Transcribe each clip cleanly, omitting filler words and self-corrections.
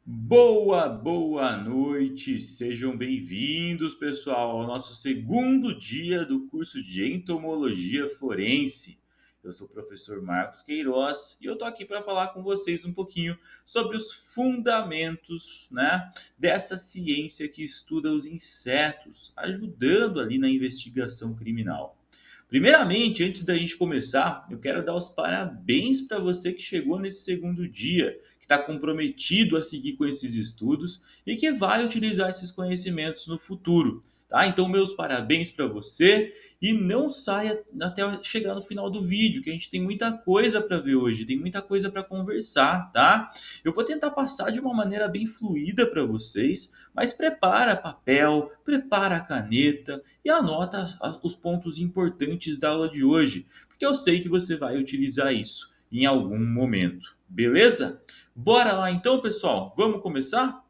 Boa noite, sejam bem-vindos, pessoal, ao nosso segundo dia do curso de Entomologia Forense. Eu sou o professor Marcos Queiroz e eu tô aqui para falar com vocês um pouquinho sobre os fundamentos, dessa ciência que estuda os insetos, ajudando ali na investigação criminal. Primeiramente, antes da gente começar, eu quero dar os parabéns para você que chegou nesse segundo dia, que está comprometido a seguir com esses estudos e que vai utilizar esses conhecimentos no futuro. Tá? Então, meus parabéns para você e não saia até chegar no final do vídeo, que a gente tem muita coisa para ver hoje, tem muita coisa para conversar, tá? Eu vou tentar passar de uma maneira bem fluida para vocês, mas prepara papel, prepara a caneta e anota os pontos importantes da aula de hoje, porque eu sei que você vai utilizar isso em algum momento. Beleza? Bora lá então, pessoal? Vamos começar?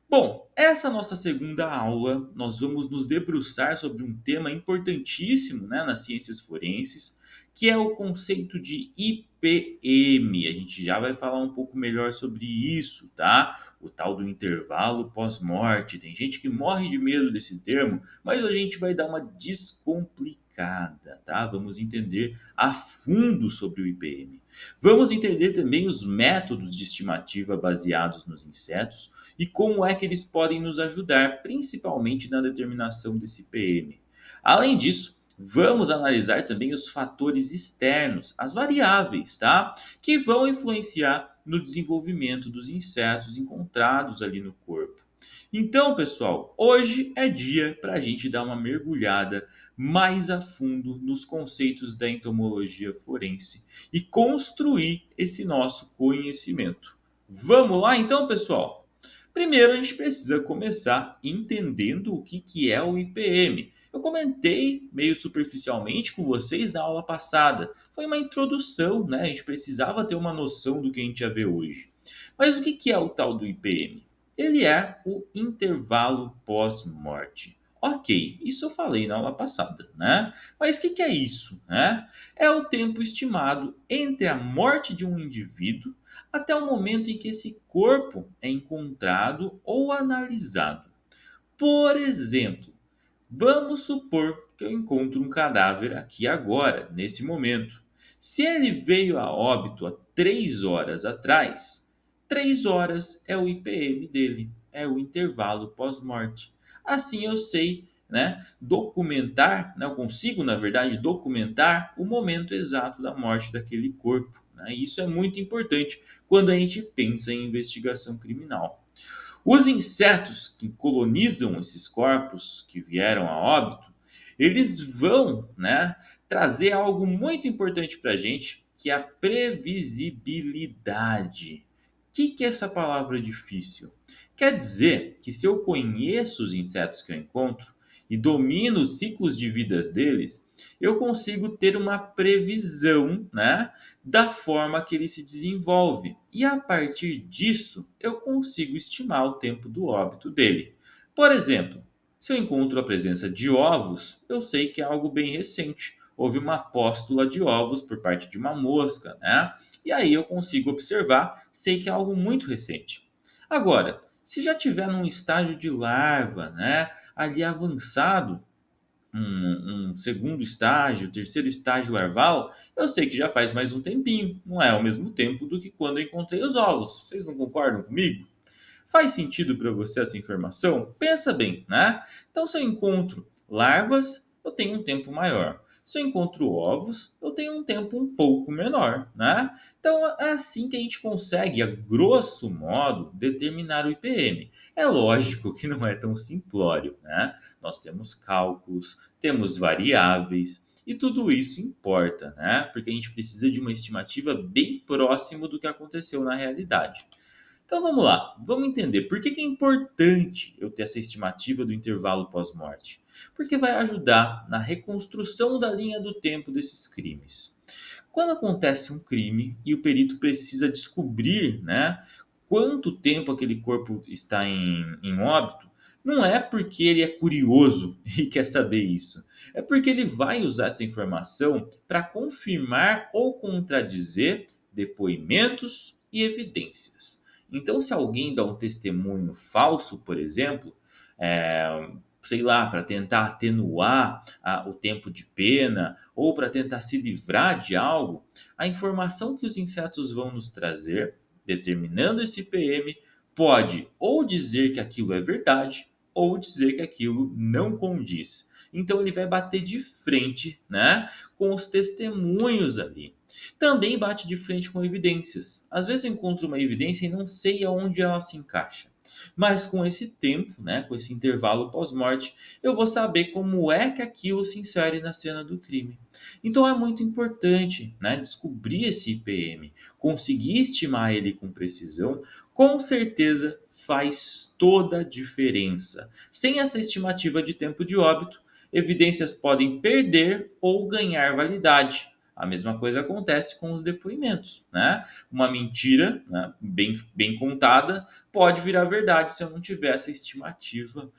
Bom, essa nossa segunda aula, nós vamos nos debruçar sobre um tema importantíssimo, nas ciências forenses, que é o conceito de IPM. A gente já vai falar um pouco melhor sobre isso, tá? O tal do intervalo pós-morte. Tem gente que morre de medo desse termo, mas a gente vai dar uma descomplicada, tá? Vamos entender a fundo sobre o IPM. Vamos entender também os métodos de estimativa baseados nos insetos e como é que eles podem nos ajudar, principalmente na determinação desse PM. Além disso, vamos analisar também os fatores externos, as variáveis, tá? Que vão influenciar no desenvolvimento dos insetos encontrados ali no corpo. Então, pessoal, hoje é dia para a gente dar uma mergulhada mais a fundo nos conceitos da entomologia forense e construir esse nosso conhecimento. Vamos lá então, pessoal? Primeiro, a gente precisa começar entendendo o que é o IPM. Eu comentei meio superficialmente com vocês na aula passada. Foi uma introdução, né? A gente precisava ter uma noção do que a gente ia ver hoje. Mas o que é o tal do IPM? Ele é o intervalo pós-morte. Ok, isso eu falei na aula passada, né? Mas o que é isso, né? É o tempo estimado entre a morte de um indivíduo até o momento em que esse corpo é encontrado ou analisado. Por exemplo, vamos supor que eu encontro um cadáver aqui agora, nesse momento. Se ele veio a óbito há 3 horas atrás, 3 horas é o IPM dele, é o intervalo pós-morte. Assim eu sei, documentar, eu consigo, na verdade, documentar o momento exato da morte daquele corpo. Isso é muito importante quando a gente pensa em investigação criminal. Os insetos que colonizam esses corpos que vieram a óbito, eles vão, trazer algo muito importante para a gente, que é a previsibilidade. O que é essa palavra difícil? Quer dizer que se eu conheço os insetos que eu encontro e domino os ciclos de vidas deles, eu consigo ter uma previsão, da forma que ele se desenvolve. E a partir disso, eu consigo estimar o tempo do óbito dele. Por exemplo, se eu encontro a presença de ovos, eu sei que é algo bem recente. Houve uma póstula de ovos por parte de uma mosca, E aí eu consigo observar, sei que é algo muito recente. Agora, se já tiver num estágio de larva, ali avançado, um segundo estágio, terceiro estágio larval, eu sei que já faz mais um tempinho. Não é ao mesmo tempo do que quando eu encontrei os ovos. Vocês não concordam comigo? Faz sentido para você essa informação? Pensa bem, Então, se eu encontro larvas, eu tenho um tempo maior. Se eu encontro ovos, eu tenho um tempo um pouco menor, Então, é assim que a gente consegue, a grosso modo, determinar o IPM. É lógico que não é tão simplório, Nós temos cálculos, temos variáveis, e tudo isso importa, Porque a gente precisa de uma estimativa bem próximo do que aconteceu na realidade. Então vamos lá, vamos entender por que é importante eu ter essa estimativa do intervalo pós-morte. Porque vai ajudar na reconstrução da linha do tempo desses crimes. Quando acontece um crime e o perito precisa descobrir, quanto tempo aquele corpo está em óbito, não é porque ele é curioso e quer saber isso. É porque ele vai usar essa informação para confirmar ou contradizer depoimentos e evidências. Então, se alguém dá um testemunho falso, por exemplo, eh, sei lá, para tentar atenuar o tempo de pena ou para tentar se livrar de algo, a informação que os insetos vão nos trazer, determinando esse PM, pode ou dizer que aquilo é verdade ou dizer que aquilo não condiz. Então ele vai bater de frente, né, com os testemunhos ali. Também bate de frente com evidências. Às vezes eu encontro uma evidência e não sei aonde ela se encaixa. Mas com esse tempo, né, com esse intervalo pós-morte, eu vou saber como é que aquilo se insere na cena do crime. Então é muito importante, né, descobrir esse IPM, conseguir estimar ele com precisão, com certeza faz toda a diferença. Sem essa estimativa de tempo de óbito, evidências podem perder ou ganhar validade. A mesma coisa acontece com os depoimentos, né? Uma mentira, né, bem contada pode virar verdade se eu não tiver essa estimativa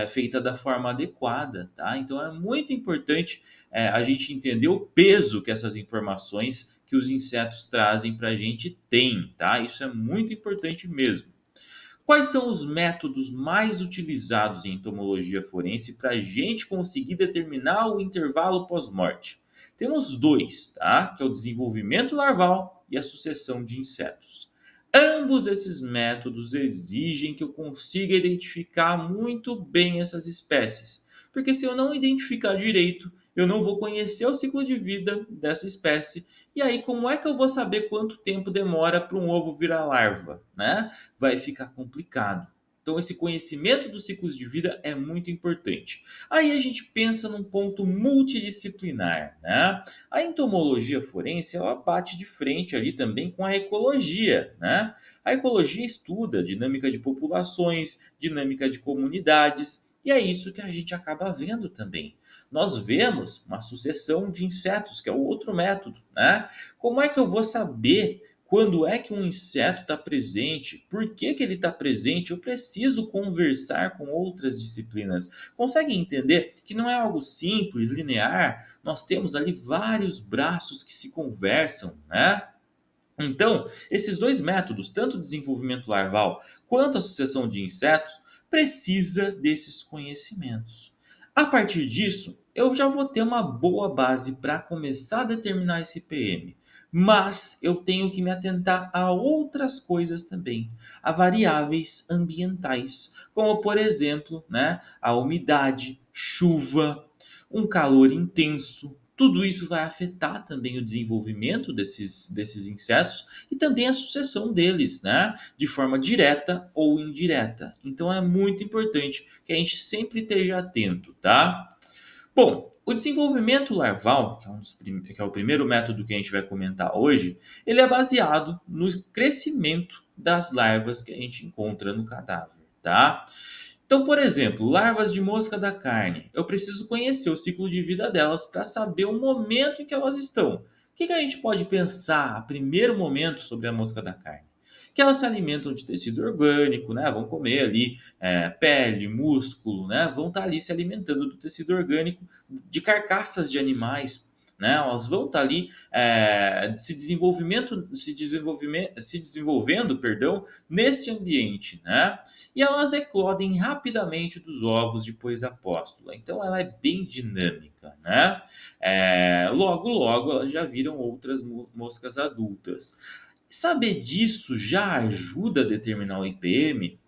feita da forma adequada, tá? Então é muito importante a gente entender o peso que essas informações que os insetos trazem para a gente têm, tá? Isso é muito importante mesmo. Quais são os métodos mais utilizados em entomologia forense para a gente conseguir determinar o intervalo pós-morte? Temos dois, tá? Que é o desenvolvimento larval e a sucessão de insetos. Ambos esses métodos exigem que eu consiga identificar muito bem essas espécies, porque se eu não identificar direito, eu não vou conhecer o ciclo de vida dessa espécie. E aí, como é que eu vou saber quanto tempo demora para um ovo virar larva, né? Vai ficar complicado. Então, esse conhecimento dos ciclos de vida é muito importante. Aí a gente pensa num ponto multidisciplinar, né? A entomologia forense, ela bate de frente ali também com a ecologia, né? A ecologia estuda dinâmica de populações, dinâmica de comunidades, e é isso que a gente acaba vendo também. Nós vemos uma sucessão de insetos, que é o outro método, né? Como é que eu vou saber quando é que um inseto está presente? Por que, que ele está presente? Eu preciso conversar com outras disciplinas. Conseguem entender que não é algo simples, linear? Nós temos ali vários braços que se conversam, né? Então, esses dois métodos, tanto o desenvolvimento larval quanto a sucessão de insetos, precisa desses conhecimentos. A partir disso, eu já vou ter uma boa base para começar a determinar esse PM. Mas eu tenho que me atentar a outras coisas também, a variáveis ambientais, como por exemplo, né, a umidade, chuva, um calor intenso. Tudo isso vai afetar também o desenvolvimento desses insetos e também a sucessão deles, né? De forma direta ou indireta. Então é muito importante que a gente sempre esteja atento, tá? Bom, o desenvolvimento larval, que é o primeiro método que a gente vai comentar hoje, ele é baseado no crescimento das larvas que a gente encontra no cadáver, tá? Então, por exemplo, larvas de mosca da carne. Eu preciso conhecer o ciclo de vida delas para saber o momento em que elas estão. O que a gente pode pensar a primeiro momento sobre a mosca da carne? Que elas se alimentam de tecido orgânico, né? Vão comer ali pele, músculo, né? Vão estar ali se alimentando do tecido orgânico de carcaças de animais, né? Elas vão estar ali se desenvolvendo, perdão, nesse ambiente, né? E elas eclodem rapidamente dos ovos depois da póstula. Então ela é bem dinâmica, né? Logo elas já viram outras moscas adultas. Saber disso já ajuda a determinar o IPM?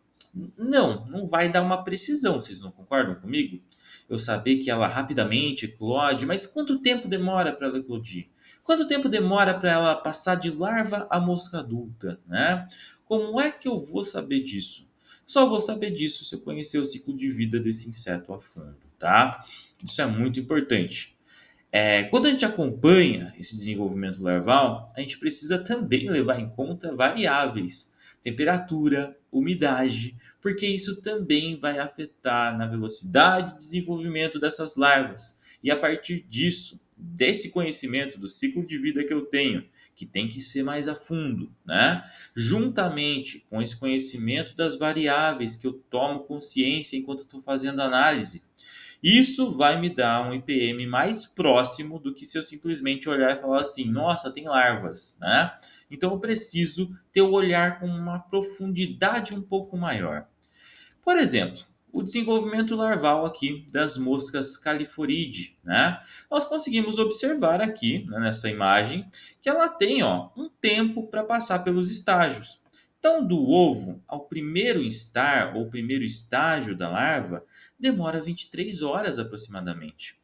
Não vai dar uma precisão, vocês não concordam comigo? Eu saber que ela rapidamente eclode, mas quanto tempo demora para ela eclodir? Quanto tempo demora para ela passar de larva a mosca adulta, né? Como é que eu vou saber disso? Só vou saber disso se eu conhecer o ciclo de vida desse inseto a fundo, tá? Isso é muito importante. Quando a gente acompanha esse desenvolvimento larval, a gente precisa também levar em conta variáveis, temperatura, umidade, porque isso também vai afetar na velocidade de desenvolvimento dessas larvas. E a partir disso, desse conhecimento do ciclo de vida que eu tenho, que tem que ser mais a fundo, né? Juntamente com esse conhecimento das variáveis que eu tomo consciência enquanto estou fazendo análise, Isso vai me dar um IPM mais próximo do que se eu simplesmente olhar e falar assim: nossa, tem larvas, né? Então eu preciso ter o olhar com uma profundidade um pouco maior. Por exemplo, o desenvolvimento larval aqui das moscas Calliphoridae, né? Nós conseguimos observar aqui, né, nessa imagem, que ela tem, um tempo para passar pelos estágios. Então, do ovo ao primeiro instar ou primeiro estágio da larva, demora 23 horas aproximadamente.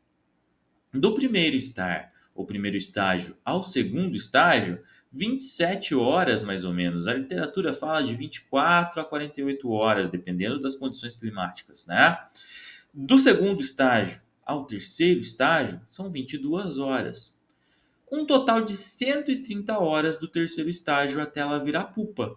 Do primeiro estar, ou primeiro estágio, ao segundo estágio, 27 horas mais ou menos. A literatura fala de 24 a 48 horas, dependendo das condições climáticas, né? Do segundo estágio ao terceiro estágio, são 22 horas. Um total de 130 horas do terceiro estágio até ela virar pupa.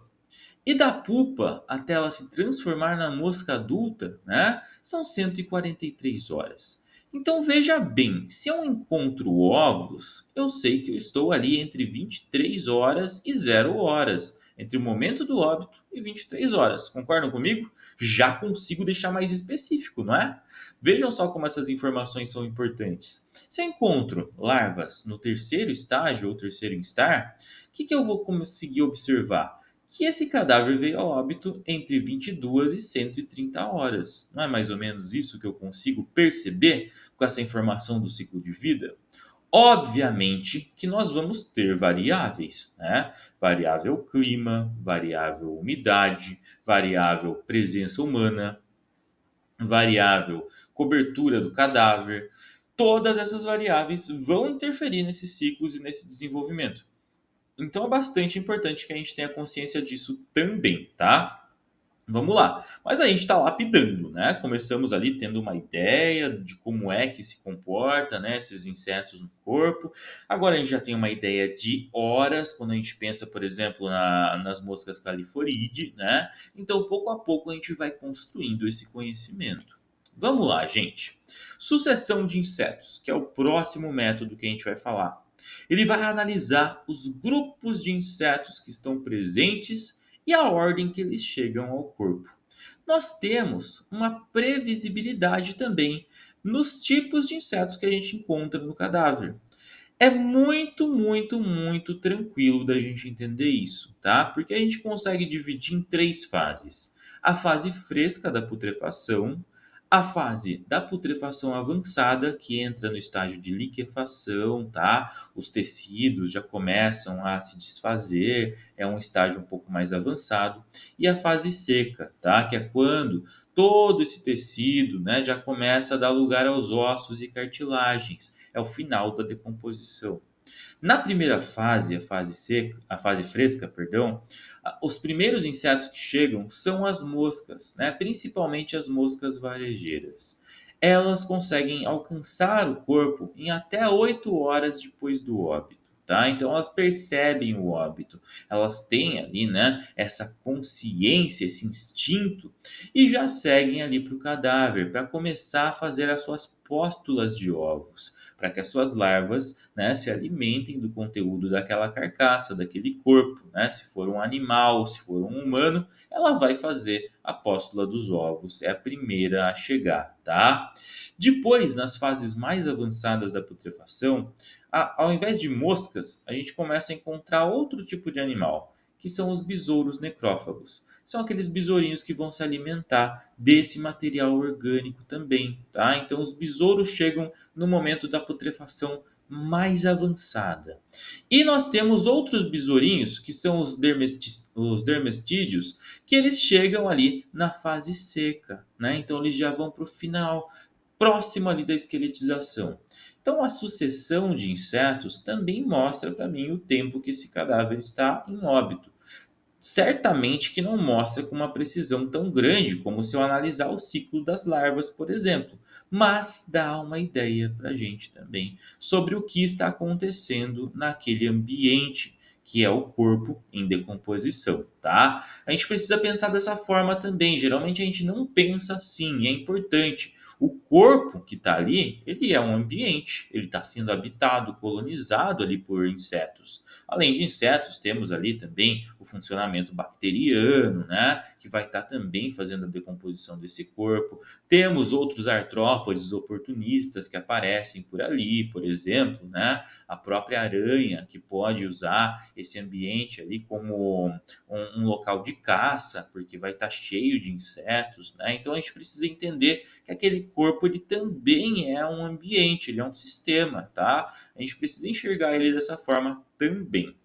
E da pupa até ela se transformar na mosca adulta, né, são 143 horas. Então veja bem, se eu encontro ovos, eu sei que eu estou ali entre 23 horas e 0 horas, entre o momento do óbito e 23 horas. Concordam comigo? Já consigo deixar mais específico, não é? Vejam só como essas informações são importantes. Se eu encontro larvas no terceiro estágio ou terceiro instar, o que eu vou conseguir observar? Que esse cadáver veio a óbito entre 22 e 130 horas. Não é mais ou menos isso que eu consigo perceber com essa informação do ciclo de vida? Obviamente que nós vamos ter variáveis, né? Variável clima, variável umidade, variável presença humana, variável cobertura do cadáver. Todas essas variáveis vão interferir nesses ciclos e nesse desenvolvimento. Então é bastante importante que a gente tenha consciência disso também, tá? Vamos lá. Mas a gente está lapidando, né? Começamos ali tendo uma ideia de como é que se comporta, né, esses insetos no corpo. Agora a gente já tem uma ideia de horas, quando a gente pensa, por exemplo, nas moscas Calliphoridae, né? Então, pouco a pouco, a gente vai construindo esse conhecimento. Vamos lá, gente. Sucessão de insetos, que é o próximo método que a gente vai falar. Ele vai analisar os grupos de insetos que estão presentes e a ordem que eles chegam ao corpo. Nós temos uma previsibilidade também nos tipos de insetos que a gente encontra no cadáver. É muito, muito, muito tranquilo da gente entender isso, tá? Porque a gente consegue dividir em três fases: a fase fresca da putrefação, a fase da putrefação avançada, que entra no estágio de liquefação, tá? Os tecidos já começam a se desfazer, é um estágio um pouco mais avançado, e a fase seca, tá? Que é quando todo esse tecido, né, já começa a dar lugar aos ossos e cartilagens. É o final da decomposição. Na primeira fase, a fase seca, a fase fresca, perdão, os primeiros insetos que chegam são as moscas, né? Principalmente as moscas varejeiras. Elas conseguem alcançar o corpo em até 8 horas depois do óbito. Tá? Então elas percebem o óbito, elas têm ali, né, essa consciência, esse instinto e já seguem ali para o cadáver para começar a fazer as suas póstulas de ovos, para que as suas larvas, né, se alimentem do conteúdo daquela carcaça, daquele corpo. Né? Se for um animal, se for um humano, ela vai fazer a póstula dos ovos, é a primeira a chegar, tá? Depois, nas fases mais avançadas da putrefação, ao invés de moscas, a gente começa a encontrar outro tipo de animal, que são os besouros necrófagos. São aqueles besourinhos que vão se alimentar desse material orgânico também, tá? Então os besouros chegam no momento da putrefação mais avançada. E nós temos outros besourinhos, que são os dermestídeos, que eles chegam ali na fase seca, né? Então eles já vão para o final, próximo ali da esqueletização. Então a sucessão de insetos também mostra para mim o tempo que esse cadáver está em óbito. Certamente que não mostra com uma precisão tão grande como se eu analisar o ciclo das larvas, por exemplo, mas dá uma ideia para a gente também sobre o que está acontecendo naquele ambiente que é o corpo em decomposição, tá? A gente precisa pensar dessa forma também. Geralmente a gente não pensa assim, é importante. O corpo que está ali, ele é um ambiente, ele está sendo habitado, colonizado ali por insetos. Além de insetos, temos ali também o funcionamento bacteriano, né? que vai estar também fazendo a decomposição desse corpo. Temos outros artrópodes oportunistas que aparecem por ali, por exemplo, né? A própria aranha, que pode usar esse ambiente ali como um local de caça, porque vai estar cheio de insetos, né? Então a gente precisa entender que aquele corpo ele também é um ambiente, ele é um sistema, tá? A gente precisa enxergar ele dessa forma também.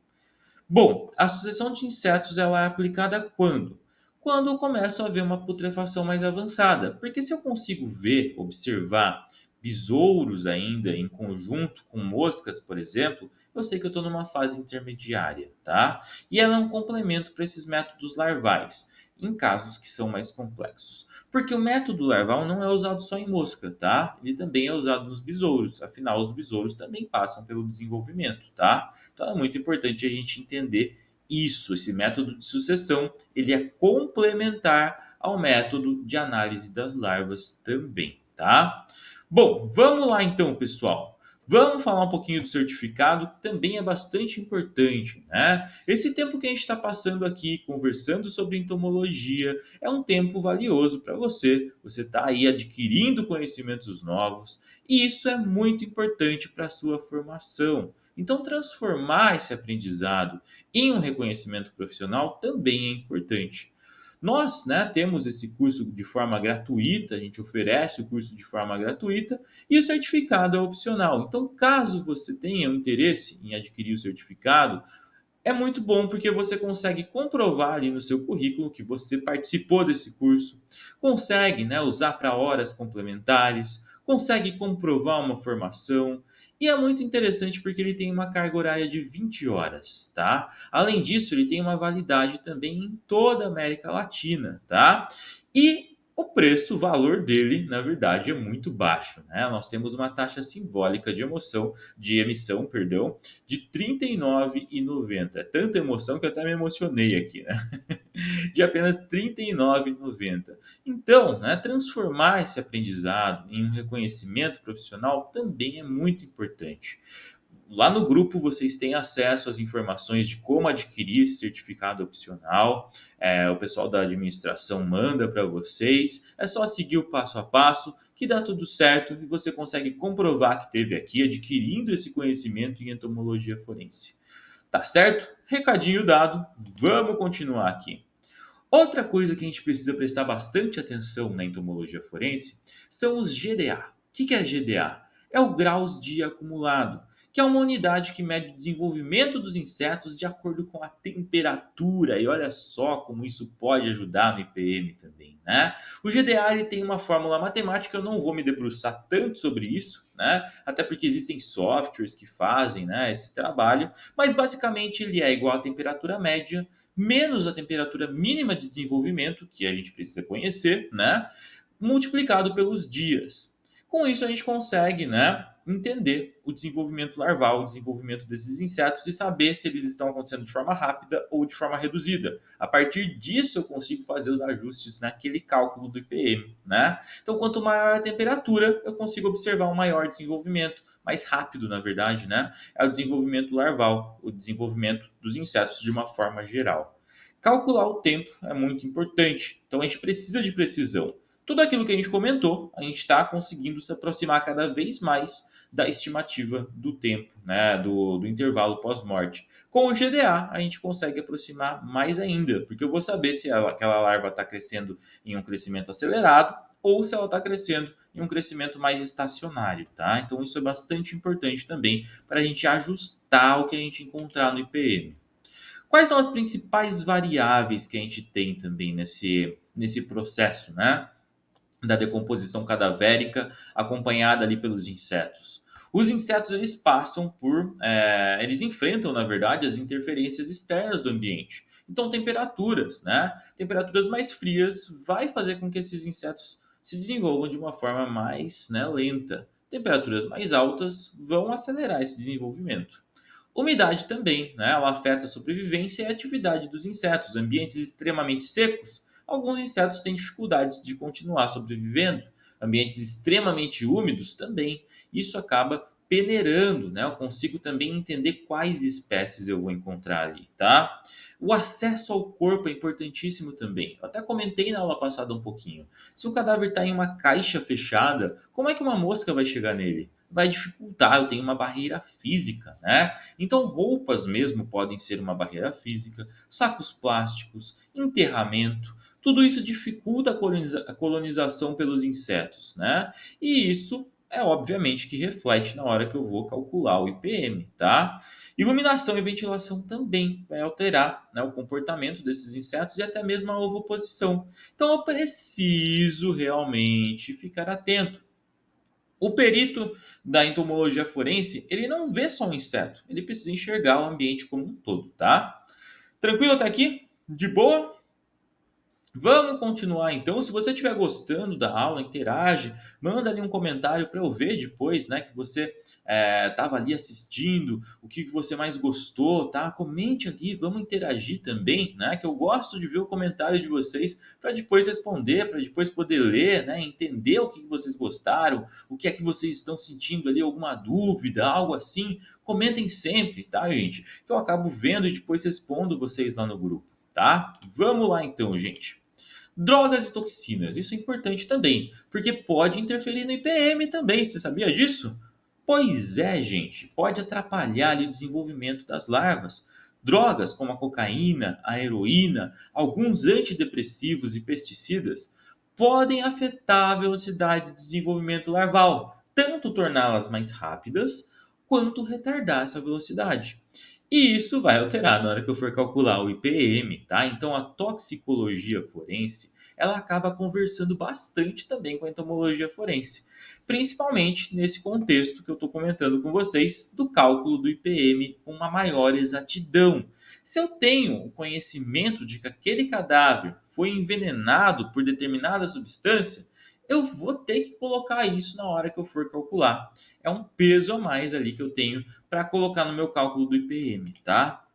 Bom, a sucessão de insetos ela é aplicada quando? Quando eu começo a ver uma putrefação mais avançada. Porque se eu consigo ver, observar besouros ainda em conjunto com moscas, por exemplo, eu sei que eu estou numa fase intermediária, tá? E ela é um complemento para esses métodos larvais, em casos que são mais complexos. Porque o método larval não é usado só em mosca, tá? Ele também é usado nos besouros, afinal os besouros também passam pelo desenvolvimento, tá? Então é muito importante a gente entender isso, esse método de sucessão, ele é complementar ao método de análise das larvas também, tá? Bom, vamos lá então, pessoal. Vamos falar um pouquinho do certificado, que também é bastante importante, né? Esse tempo que a gente está passando aqui conversando sobre entomologia é um tempo valioso para você. Você está aí adquirindo conhecimentos novos e isso é muito importante para a sua formação. Então, transformar esse aprendizado em um reconhecimento profissional também é importante. Nós, né, temos esse curso de forma gratuita, a gente oferece o curso de forma gratuita e o certificado é opcional. Então, caso você tenha um interesse em adquirir o certificado, é muito bom porque você consegue comprovar ali no seu currículo que você participou desse curso, consegue, né, usar para horas complementares, consegue comprovar uma formação e é muito interessante porque ele tem uma carga horária de 20 horas, tá? Além disso, ele tem uma validade também em toda a América Latina, tá? E o preço, o valor dele, na verdade, é muito baixo, né? Nós temos uma taxa simbólica de emissão, perdão, de R$ 39,90. É tanta emoção que eu até me emocionei aqui, né? De apenas R$ 39,90. Então, né, transformar esse aprendizado em um reconhecimento profissional também é muito importante. Lá no grupo vocês têm acesso às informações de como adquirir esse certificado opcional. O pessoal da administração manda para vocês. É só seguir o passo a passo que dá tudo certo e você consegue comprovar que teve aqui adquirindo esse conhecimento em entomologia forense. Tá certo? Recadinho dado, vamos continuar aqui. Outra coisa que a gente precisa prestar bastante atenção na entomologia forense são os GDA. O que é GDA? É o graus de acumulado, que é uma unidade que mede o desenvolvimento dos insetos de acordo com a temperatura. E olha só como isso pode ajudar no IPM também, né? O GDA ele tem uma fórmula matemática, eu não vou me debruçar tanto sobre isso, né? Até porque existem softwares que fazem, né, esse trabalho, mas basicamente ele é igual à temperatura média menos a temperatura mínima de desenvolvimento, que a gente precisa conhecer, né? Multiplicado pelos dias. Com isso, a gente consegue, né, entender o desenvolvimento larval, o desenvolvimento desses insetos e saber se eles estão acontecendo de forma rápida ou de forma reduzida. A partir disso, eu consigo fazer os ajustes naquele cálculo do IPM, né? Então, quanto maior a temperatura, eu consigo observar um maior desenvolvimento, mais rápido, na verdade, né? É o desenvolvimento larval, o desenvolvimento dos insetos de uma forma geral. Calcular o tempo é muito importante, então a gente precisa de precisão. Tudo aquilo que a gente comentou, a gente está conseguindo se aproximar cada vez mais da estimativa do tempo, né, do intervalo pós-morte. Com o GDA, a gente consegue aproximar mais ainda, porque eu vou saber se aquela larva está crescendo em um crescimento acelerado ou se ela está crescendo em um crescimento mais estacionário, tá? Então isso é bastante importante também para a gente ajustar o que a gente encontrar no IPM. Quais são as principais variáveis que a gente tem também nesse processo, né? Da decomposição cadavérica acompanhada ali pelos insetos. Os insetos eles passam eles enfrentam na verdade as interferências externas do ambiente. Então temperaturas, né? Temperaturas mais frias vai fazer com que esses insetos se desenvolvam de uma forma mais, né, lenta. Temperaturas mais altas vão acelerar esse desenvolvimento. Umidade também, né? Ela afeta a sobrevivência e a atividade dos insetos. Ambientes extremamente secos, alguns insetos têm dificuldades de continuar sobrevivendo. Ambientes extremamente úmidos também. Isso acaba peneirando, né? Eu consigo também entender quais espécies eu vou encontrar ali, tá? O acesso ao corpo é importantíssimo também. Eu até comentei na aula passada um pouquinho. Se o cadáver está em uma caixa fechada, como é que uma mosca vai chegar nele? Vai dificultar, eu tenho uma barreira física, né? Então, roupas mesmo podem ser uma barreira física, sacos plásticos, enterramento, tudo isso dificulta a colonização pelos insetos, né? E isso é obviamente que reflete na hora que eu vou calcular o IPM, tá? Iluminação e ventilação também vai alterar, né, o comportamento desses insetos e até mesmo a ovoposição. Então eu preciso realmente ficar atento. O perito da entomologia forense, ele não vê só um inseto, ele precisa enxergar o ambiente como um todo, tá? Tranquilo até aqui? De boa? Vamos continuar então. Se você estiver gostando da aula, interage, manda ali um comentário para eu ver depois, né, que você estava ali assistindo, o que você mais gostou, tá? Comente ali, vamos interagir também, né? Que eu gosto de ver o comentário de vocês para depois responder, para depois poder ler, né? Entender o que vocês gostaram, o que é que vocês estão sentindo ali, alguma dúvida, algo assim. Comentem sempre, tá, gente? Que eu acabo vendo e depois respondo vocês lá no grupo, tá? Vamos lá então, gente. Drogas e toxinas, isso é importante também, porque pode interferir no IPM também, você sabia disso? Pois é, gente, pode atrapalhar ali o desenvolvimento das larvas. Drogas como a cocaína, a heroína, alguns antidepressivos e pesticidas podem afetar a velocidade de desenvolvimento larval, tanto torná-las mais rápidas quanto retardar essa velocidade. E isso vai alterar na hora que eu for calcular o IPM, tá? Então a toxicologia forense, ela acaba conversando bastante também com a entomologia forense, principalmente nesse contexto que eu estou comentando com vocês do cálculo do IPM com uma maior exatidão. Se eu tenho o conhecimento de que aquele cadáver foi envenenado por determinada substância, eu vou ter que colocar isso na hora que eu for calcular. É um peso a mais ali que eu tenho para colocar no meu cálculo do IPM, tá?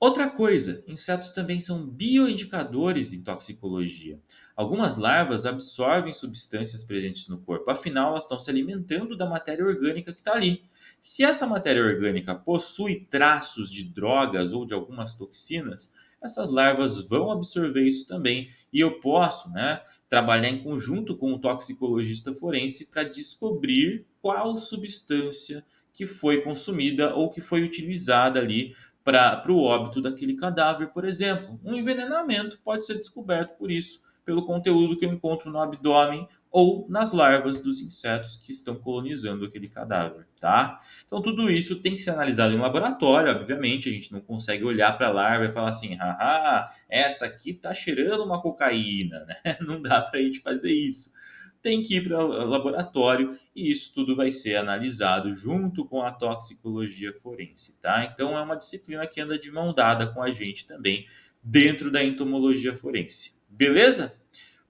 Outra coisa, insetos também são bioindicadores em toxicologia. Algumas larvas absorvem substâncias presentes no corpo, afinal, elas estão se alimentando da matéria orgânica que está ali. Se essa matéria orgânica possui traços de drogas ou de algumas toxinas, essas larvas vão absorver isso também e eu posso, né, trabalhar em conjunto com o toxicologista forense para descobrir qual substância que foi consumida ou que foi utilizada ali para o óbito daquele cadáver, por exemplo. Um envenenamento pode ser descoberto por isso, pelo conteúdo que eu encontro no abdômen ou nas larvas dos insetos que estão colonizando aquele cadáver, tá? Então tudo isso tem que ser analisado em laboratório, obviamente, a gente não consegue olhar para a larva e falar assim, haha, essa aqui tá cheirando uma cocaína, né? Não dá para a gente fazer isso. Tem que ir para o laboratório e isso tudo vai ser analisado junto com a toxicologia forense, tá? Então é uma disciplina que anda de mão dada com a gente também dentro da entomologia forense. Beleza?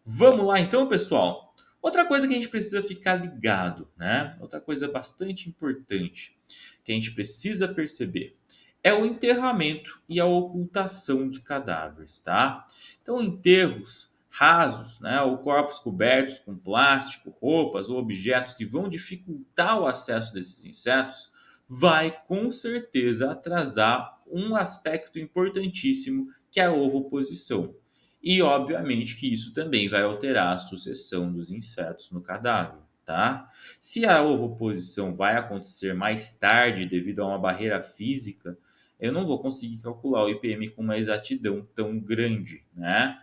Vamos lá então, pessoal. Outra coisa que a gente precisa ficar ligado, né? Outra coisa bastante importante que a gente precisa perceber é o enterramento e a ocultação de cadáveres, tá? Então, enterros rasos, né, ou corpos cobertos com plástico, roupas ou objetos que vão dificultar o acesso desses insetos, vai com certeza atrasar um aspecto importantíssimo que é a ovoposição. E obviamente que isso também vai alterar a sucessão dos insetos no cadáver, tá? Se a ovoposição vai acontecer mais tarde devido a uma barreira física, eu não vou conseguir calcular o IPM com uma exatidão tão grande, né?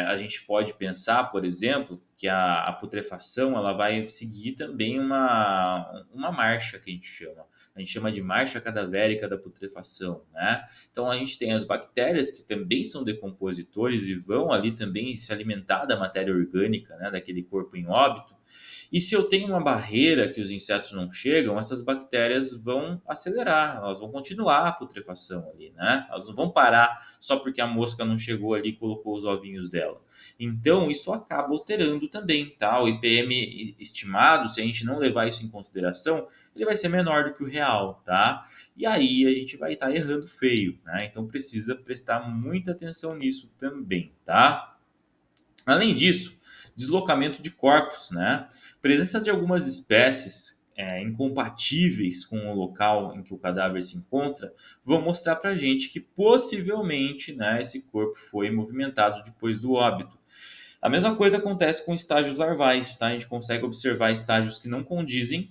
A gente pode pensar, por exemplo, que a putrefação ela vai seguir também uma marcha que a gente chama de marcha cadavérica da putrefação, né? Então a gente tem as bactérias que também são decompositores e vão ali também se alimentar da matéria orgânica, né, daquele corpo em óbito. E se eu tenho uma barreira que os insetos não chegam, essas bactérias vão acelerar, elas vão continuar a putrefação ali, né? Elas não vão parar só porque a mosca não chegou ali e colocou os ovinhos dela. Então, isso acaba alterando também, tá? O IPM estimado, se a gente não levar isso em consideração, ele vai ser menor do que o real, tá? E aí a gente vai estar errando feio, né? Então precisa prestar muita atenção nisso também, tá? Além disso, deslocamento de corpos, né? Presença de algumas espécies incompatíveis com o local em que o cadáver se encontra, vão mostrar para a gente que possivelmente, né, esse corpo foi movimentado depois do óbito. A mesma coisa acontece com estágios larvais, tá? A gente consegue observar estágios que não condizem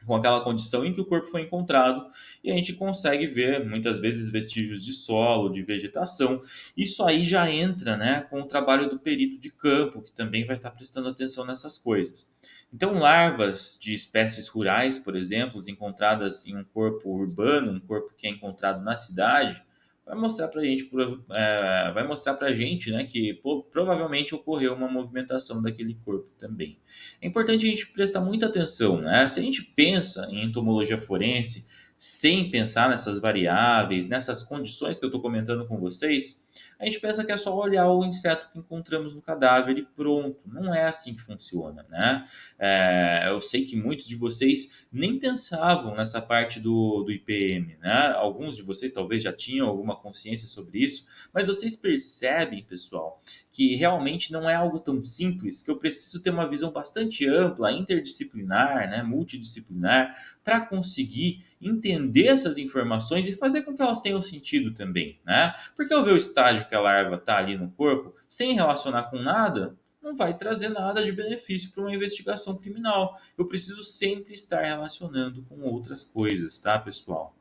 com aquela condição em que o corpo foi encontrado, e a gente consegue ver muitas vezes vestígios de solo, de vegetação. Isso aí já entra, né, com o trabalho do perito de campo, que também vai estar prestando atenção nessas coisas. Então, larvas de espécies rurais, por exemplo, encontradas em um corpo urbano, um corpo que é encontrado na cidade, vai mostrar para a gente, né, que provavelmente ocorreu uma movimentação daquele corpo também. É importante a gente prestar muita atenção, né? Se a gente pensa em entomologia forense sem pensar nessas variáveis, nessas condições que eu estou comentando com vocês, a gente pensa que é só olhar o inseto que encontramos no cadáver e pronto. Não é assim que funciona, né? Eu sei que muitos de vocês nem pensavam nessa parte do IPM, né? Alguns de vocês talvez já tinham alguma consciência sobre isso, mas vocês percebem, pessoal, que realmente não é algo tão simples, que eu preciso ter uma visão bastante ampla, interdisciplinar, né, multidisciplinar, para conseguir entender essas informações e fazer com que elas tenham sentido também, né? Porque eu ver o estágio que a larva está ali no corpo, sem relacionar com nada, não vai trazer nada de benefício para uma investigação criminal. Eu preciso sempre estar relacionando com outras coisas, tá, pessoal?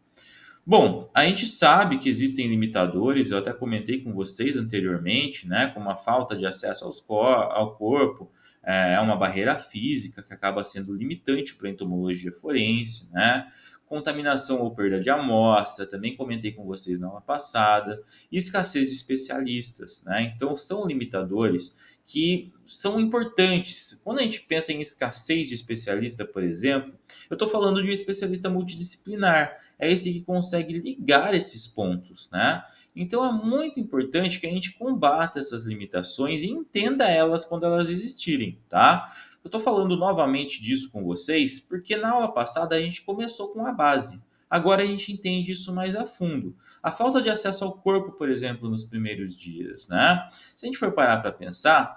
Bom, a gente sabe que existem limitadores, eu até comentei com vocês anteriormente, né, como a falta de acesso ao corpo, é uma barreira física que acaba sendo limitante para a entomologia forense, né? Contaminação ou perda de amostra, também comentei com vocês na aula passada, e escassez de especialistas, né? Então, são limitadores que são importantes. Quando a gente pensa em escassez de especialista, por exemplo, eu estou falando de um especialista multidisciplinar, é esse que consegue ligar esses pontos, né? Então é muito importante que a gente combata essas limitações e entenda elas quando elas existirem, tá? Eu estou falando novamente disso com vocês porque na aula passada a gente começou com a base. Agora a gente entende isso mais a fundo. A falta de acesso ao corpo, por exemplo, nos primeiros dias, né? Se a gente for parar para pensar,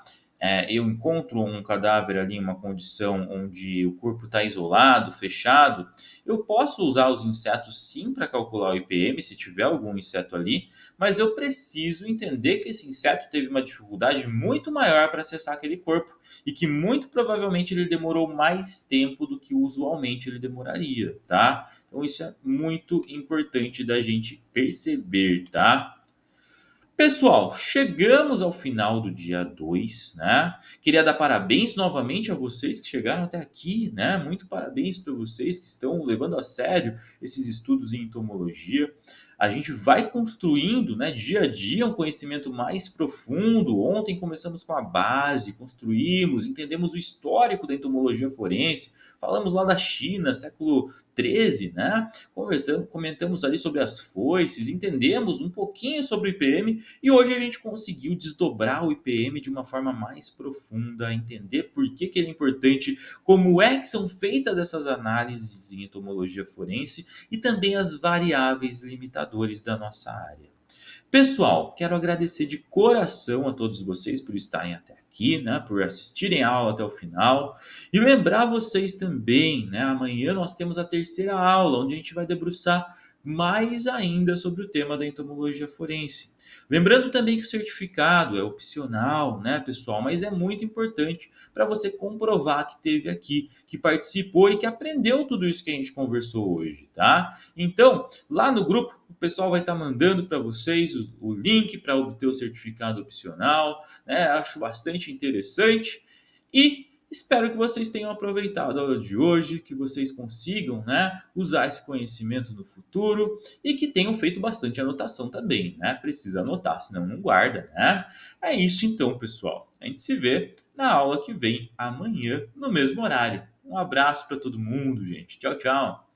eu encontro um cadáver ali em uma condição onde o corpo está isolado, fechado, eu posso usar os insetos sim para calcular o IPM, se tiver algum inseto ali, mas eu preciso entender que esse inseto teve uma dificuldade muito maior para acessar aquele corpo e que muito provavelmente ele demorou mais tempo do que usualmente ele demoraria, tá? Então isso é muito importante da gente perceber, tá? Pessoal, chegamos ao final do dia 2, né? Queria dar parabéns novamente a vocês que chegaram até aqui, né? Muito parabéns para vocês que estão levando a sério esses estudos em entomologia. A gente vai construindo, né, dia a dia um conhecimento mais profundo. Ontem começamos com a base, construímos, entendemos o histórico da entomologia forense, falamos lá da China, século 13, né? Comentamos ali sobre as foices, entendemos um pouquinho sobre o IPM e hoje a gente conseguiu desdobrar o IPM de uma forma mais profunda, entender por que ele é importante, como é que são feitas essas análises em entomologia forense e também as variáveis limitadoras da nossa área. Pessoal, quero agradecer de coração a todos vocês por estarem até aqui, né, por assistirem a aula até o final. E lembrar vocês também, né, amanhã nós temos a terceira aula, onde a gente vai debruçar mais ainda sobre o tema da entomologia forense. Lembrando também que o certificado é opcional, né, pessoal, mas é muito importante para você comprovar que teve aqui, que participou e que aprendeu tudo isso que a gente conversou hoje, tá? Então, lá no grupo, o pessoal vai estar mandando para vocês o link para obter o certificado opcional, né? Acho bastante interessante e espero que vocês tenham aproveitado a aula de hoje, que vocês consigam, né, usar esse conhecimento no futuro e que tenham feito bastante anotação também, né? Precisa anotar, senão não guarda, né? É isso então, pessoal. A gente se vê na aula que vem amanhã no mesmo horário. Um abraço para todo mundo, gente. Tchau, tchau.